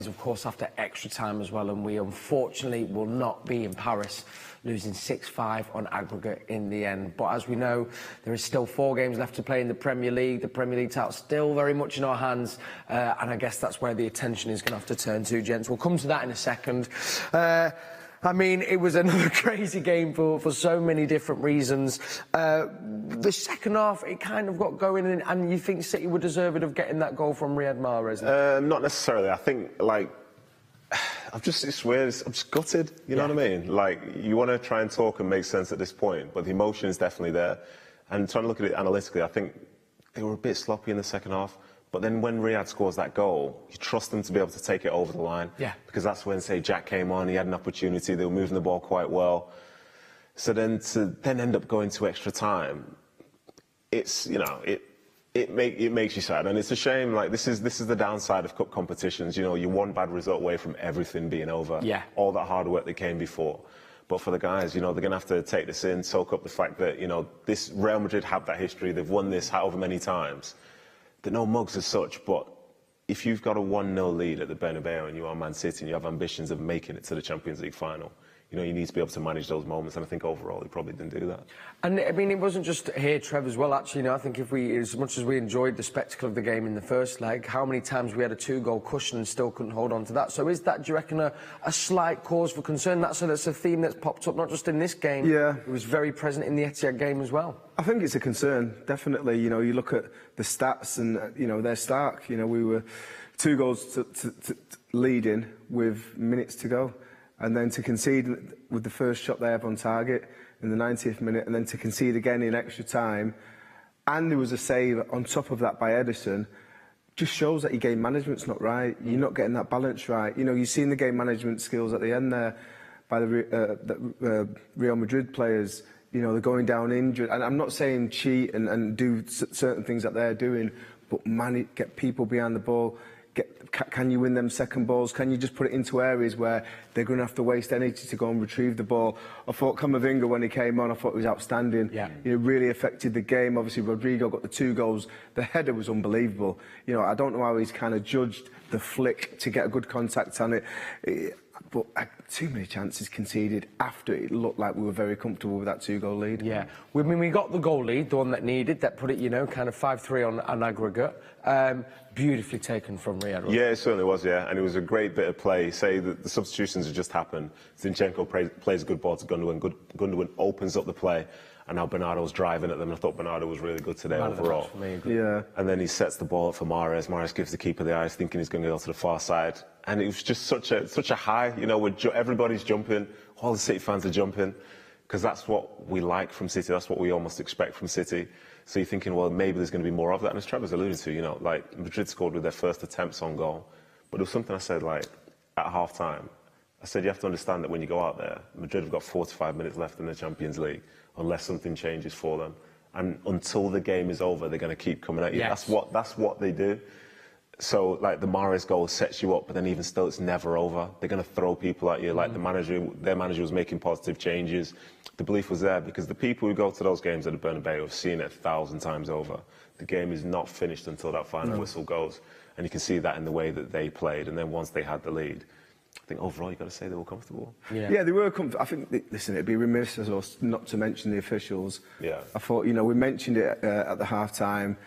Of course, after extra time as well, and we unfortunately will not be in Paris, losing 6-5 on aggregate in the end. But as we know, there is still 4 games left to play in the Premier League. The Premier League title still very much in our hands, and I guess that's where the attention is going to have to turn to, gents. We'll come to that in a second. I mean, it was another crazy game for so many different reasons. The second half, it kind of got going, and you think City were deserving of getting that goal from Riyad Mahrez? Not necessarily. I think, like, it's weird. I'm just gutted. You know what I mean? Like, you want to try and talk and make sense at this point, but the emotion is definitely there. And trying to look at it analytically, I think they were a bit sloppy in the second half. But then when Riyad scores that goal, you trust them to be able to take it over the line. Yeah. Because that's when, say, Jack came on, he had an opportunity, they were moving the ball quite well. So then to end up going to extra time, it's, you know, it makes you sad. And it's a shame, like, this is the downside of cup competitions. You know, you're one bad result away from everything being over. Yeah. All that hard work that came before. But for the guys, you know, they're going to have to take this in, soak up the fact that, you know, this Real Madrid have that history, they've won this however many times. They're no mugs as such, but if you've got a 1-0 lead at the Bernabeu and you are Man City and you have ambitions of making it to the Champions League final, you know, you need to be able to manage those moments, and I think overall he probably didn't do that. And I mean, it wasn't just here, Trevor, as well. Actually, you know, I think as much as we enjoyed the spectacle of the game in the first leg, how many times we had a 2-goal cushion and still couldn't hold on to that? So is that, do you reckon, a slight cause for concern? That's a theme that's popped up not just in this game. Yeah, it was very present in the Etihad game as well. I think it's a concern, definitely. You know, you look at the stats and, you know, they're stark. You know, we were 2 goals to leading with minutes to go. And then to concede with the first shot they have on target in the 90th minute, and then to concede again in extra time, and there was a save on top of that by Edison, just shows that your game management's not right. You're not getting that balance right. You know, you've seen the game management skills at the end there by the Real Madrid players. You know, they're going down injured. And I'm not saying cheat and do certain things that they're doing, but get people behind the ball. Can you win them second balls? Can you just put it into areas where they're going to have to waste energy to go and retrieve the ball? I thought Camavinga, when he came on, I thought he was outstanding. Yeah. You know, really affected the game. Obviously, Rodrigo got the 2 goals. The header was unbelievable. You know, I don't know how he's kind of judged the flick to get a good contact on it. But too many chances conceded after it looked like we were very comfortable with that 2-goal lead. Yeah, I mean, we got the goal lead, the one that needed, that put it, you know, kind of 5-3 on aggregate. Beautifully taken from Riyad. Yeah, it certainly was, yeah. And it was a great bit of play. Say that the substitutions had just happened. Zinchenko plays a good ball to Gundogan. Gundogan opens up the play. And now Bernardo's driving at them. And I thought Bernardo was really good today overall. Yeah. And then he sets the ball up for Mahrez. Mahrez gives the keeper the eyes, thinking he's going to go to the far side. And it was just such a high, you know, everybody's jumping. All the City fans are jumping. Because that's what we like from City. That's what we almost expect from City. So you're thinking, well, maybe there's going to be more of that. And as Trevor's alluded to, you know, like, Madrid scored with their first attempts on goal. But there was something I said, like, at half-time. I said, you have to understand that when you go out there, Madrid have got 45 minutes left in the Champions League, unless something changes for them. And until the game is over, they're going to keep coming at you. Yes. That's what they do. So, like, the Mahrez goal sets you up, but then even still, it's never over. They're going to throw people at you. Like, their manager was making positive changes. The belief was there because the people who go to those games at the Bernabeu have seen it 1,000 times over. The game is not finished until that final whistle goes. And you can see that in the way that they played. And then once they had the lead, I think overall you've got to say they were comfortable. Yeah, they were comfortable. I think, listen, it'd be remiss of us not to mention the officials. Yeah. I thought, you know, we mentioned it at the half-time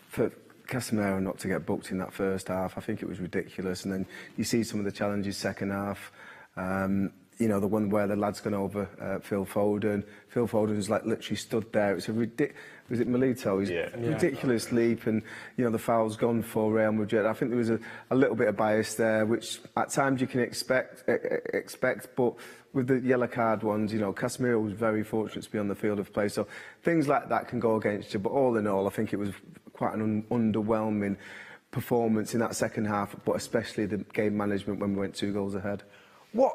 for Casemiro not to get booked in that first half. I think it was ridiculous. And then you see some of the challenges second half. You know, the one where the lad's gone over Phil Foden. Phil Foden was like literally stood there. It's a was it Milito? He's ridiculous leap, and you know the foul's gone for Real Madrid. I think there was a little bit of bias there, which at times you can expect, but with the yellow card ones, you know, Casemiro was very fortunate to be on the field of play. So things like that can go against you. But all in all, I think it was quite an underwhelming performance in that second half, but especially the game management when we went 2 goals ahead. What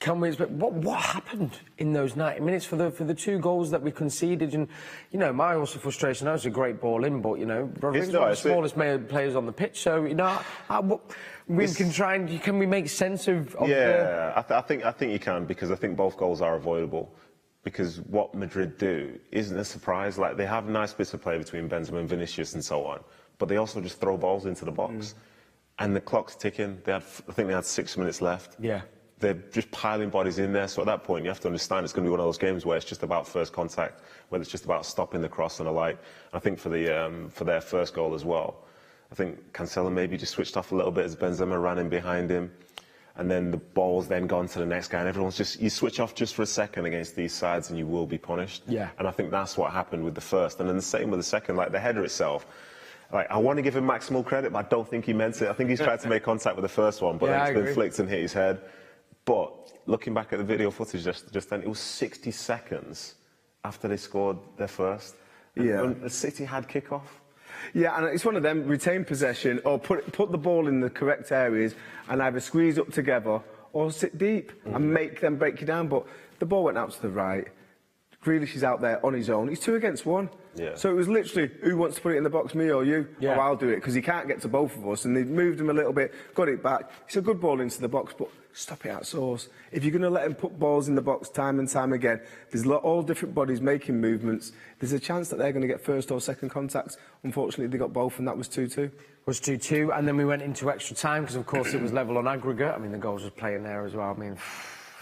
happened in those 90 minutes for the 2 goals that we conceded? And, you know, my also frustration, that was a great ball in, but, you know, Rodrigo's one of the smallest players on the pitch, so, you know, can we make sense of I think you can, because I think both goals are avoidable. Because what Madrid do isn't a surprise. Like, they have nice bits of play between Benzema and Vinicius and so on, but they also just throw balls into the box. and the clock's ticking. I think they had 6 minutes left. Yeah. They're just piling bodies in there. So at that point, you have to understand it's going to be one of those games where it's just about first contact, whether it's just about stopping the cross and the like. I think for their first goal as well, I think Cancelo maybe just switched off a little bit as Benzema ran in behind him. And then the ball's then gone to the next guy, and everyone's just, you switch off just for a second against these sides and you will be punished. Yeah. And I think that's what happened with the first. And then the same with the second, like the header itself. Like, I want to give him maximal credit, but I don't think he meant it. I think he's tried to make contact with the first one, but then it's been flicked and hit his head. But looking back at the video footage just then, it was 60 seconds after they scored their first. And the City had kick-off. Yeah, and it's one of them, retain possession or put the ball in the correct areas and either squeeze up together or sit deep and make them break you down. But the ball went out to the right. Grealish is out there on his own. He's 2 against 1. Yeah. So it was literally, who wants to put it in the box, me or you? Yeah. Oh, I'll do it, because he can't get to both of us. And they've moved him a little bit, got it back. It's a good ball into the box, but stop it at source. If you're going to let him put balls in the box time and time again, there's all different bodies making movements. There's a chance that they're going to get first or second contacts. Unfortunately, they got both, and that was 2-2. Was 2-2, and then we went into extra time, because, of course, it was level on aggregate. I mean, the goals was playing there as well. I mean,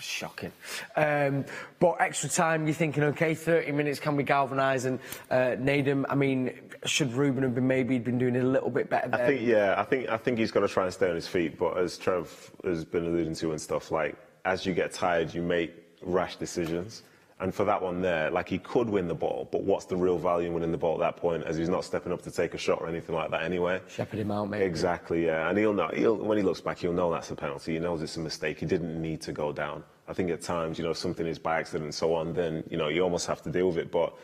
shocking. But extra time, you're thinking, OK, 30 minutes, can we galvanise? And Nedum, I mean, should Ruben have been doing it a little bit better there? I think he's got to try and stay on his feet. But as Trev has been alluding to and stuff, like, as you get tired, you make rash decisions. And for that one there, like, he could win the ball, but what's the real value in winning the ball at that point, as he's not stepping up to take a shot or anything like that anyway? Shepherd him out, maybe. Exactly, yeah. And he'll know, when he looks back, he'll know that's a penalty. He knows it's a mistake. He didn't need to go down. I think at times, if something is by accident and so on, then, you almost have to deal with it. But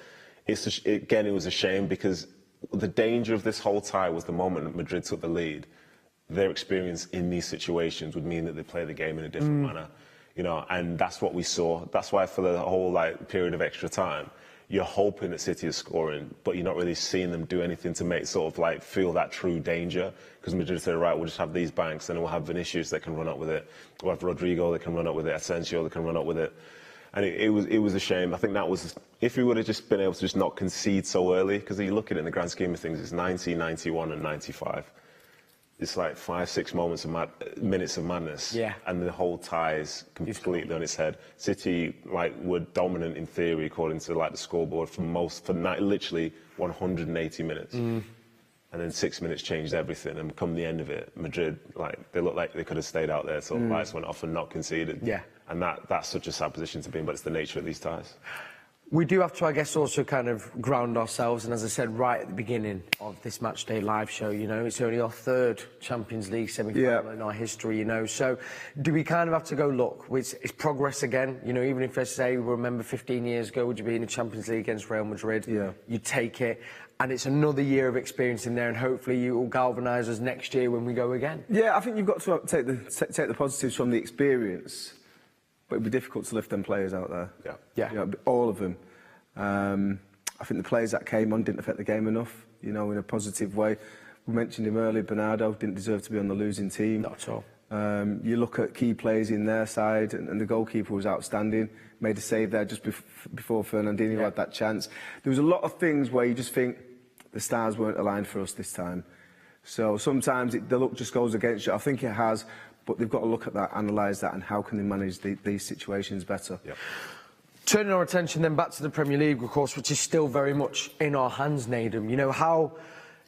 again, it was a shame, because the danger of this whole tie was the moment Madrid took the lead. Their experience in these situations would mean that they play the game in a different manner. And that's what we saw. That's why for the whole period of extra time, you're hoping that City is scoring, but you're not really seeing them do anything to make feel that true danger. Because Madrid said, right, we'll just have these banks, and we'll have Vinicius that can run up with it. We'll have Rodrigo that can run up with it, Asensio that can run up with it. And it was a shame. I think that was, if we would have just been able to just not concede so early, because you look at it in the grand scheme of things, it's 90, 91 and 95. It's like 5-6 minutes of madness, and the whole tie is completely on its head. City were dominant in theory, according to the scoreboard, for literally 180 minutes, and then 6 minutes changed everything. And come the end of it, Madrid, they looked like they could have stayed out there till the lights went off and not conceded. Yeah, and that's such a sad position to be in, but it's the nature of these ties. We do have to, I guess, also kind of ground ourselves. And as I said right at the beginning of this Matchday Live show, it's only our 3rd Champions League semi-final in our history, So do we kind of have to go, look, it's progress again? Even if, let's say, we remember 15 years ago, would you be in the Champions League against Real Madrid? Yeah. You take it. And it's another year of experience in there, and hopefully you will galvanise us next year when we go again. Yeah, I think you've got to take the positives from the experience. But it'd be difficult to lift them players out there. Yeah. All of them. I think the players that came on didn't affect the game enough, in a positive way. We mentioned him earlier, Bernabeu didn't deserve to be on the losing team. Not at all. You look at key players in their side, and the goalkeeper was outstanding. Made a save there just before Fernandinho had that chance. There was a lot of things where you just think the stars weren't aligned for us this time. So sometimes the luck just goes against you. I think it has. But they've got to look at that, analyse that, and how can they manage these situations better. Yep. Turning our attention then back to the Premier League, of course, which is still very much in our hands, Nedum. How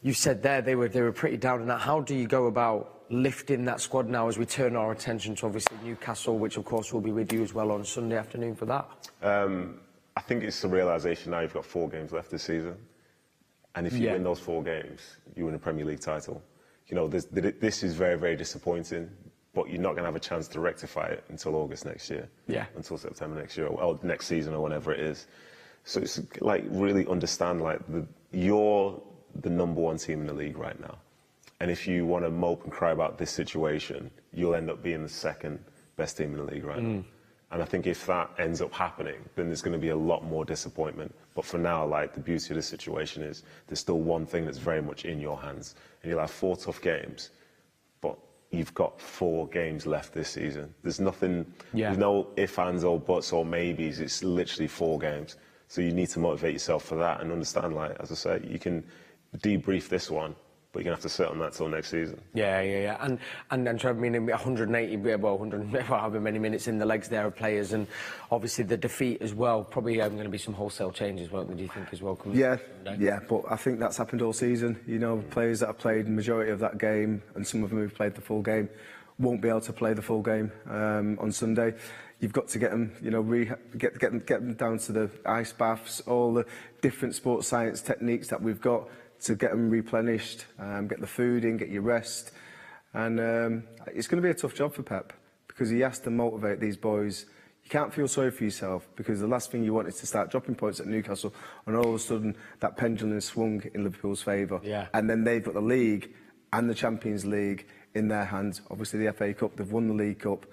you said there they were pretty down on that. How do you go about lifting that squad now as we turn our attention to obviously Newcastle, which of course will be with you as well on Sunday afternoon for that? I think it's the realisation now you've got 4 games left this season, and if you win those 4 games, you win a Premier League title. This is very, very disappointing. But you're not going to have a chance to rectify it until August next year. Yeah. Until September next year, or next season, or whenever it is. So it's really understand you're the #1 team in the league right now, and if you want to mope and cry about this situation, you'll end up being the 2nd best team in the league right now. And I think if that ends up happening, then there's going to be a lot more disappointment. But for now, the beauty of the situation is there's still one thing that's very much in your hands, and you'll have 4 tough games, but you've got 4 games left this season. There's nothing, there's no ifs, ands, or buts, or maybes. It's literally 4 games. So you need to motivate yourself for that and understand, as I say, you can debrief this one, but you're going to have to sit on that till next season. Yeah. And Trevor, I mean, 180, well, 100, however many minutes in the legs there of players, and obviously the defeat as well. Probably going to be some wholesale changes, won't there, do you think, as well? Yeah, but I think that's happened all season. You know, players that have played the majority of that game, and some of them who've played the full game, won't be able to play the full game on Sunday. You've got to get them, you know, get them down to the ice baths, all the different sports science techniques that we've got to get them replenished, get the food in, get your rest. And it's going to be a tough job for Pep, because he has to motivate these boys. You can't feel sorry for yourself, because the last thing you want is to start dropping points at Newcastle, and all of a sudden that pendulum swung in Liverpool's favour. Yeah. And then they've got the league and the Champions League in their hands. Obviously the FA Cup, they've won the League Cup.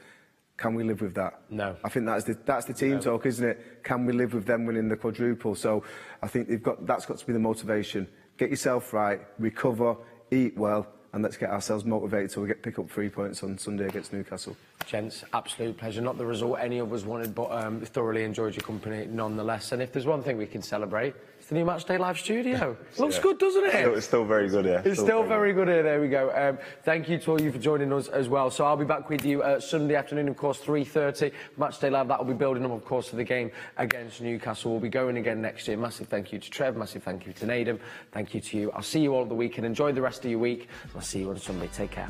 Can we live with that? No. I think that's the team talk, isn't it? Can we live with them winning the quadruple? So I think that's got to be the motivation. Get yourself right, recover, eat well, and let's get ourselves motivated so we pick up 3 points on Sunday against Newcastle. Gents, absolute pleasure. Not the result any of us wanted, but thoroughly enjoyed your company nonetheless. And if there's one thing we can celebrate, it's the new Matchday Live studio. Looks good, doesn't it? It's still very good, yeah. It's still very good here. There we go. Thank you to all you for joining us as well. So I'll be back with you Sunday afternoon, of course, 3:30. Matchday Live, that will be building up, of course, for the game against Newcastle. We'll be going again next year. Massive thank you to Trev. Massive thank you to Nedum. Thank you to you. I'll see you all at the weekend. Enjoy the rest of your week. I'll see you on Sunday. Take care.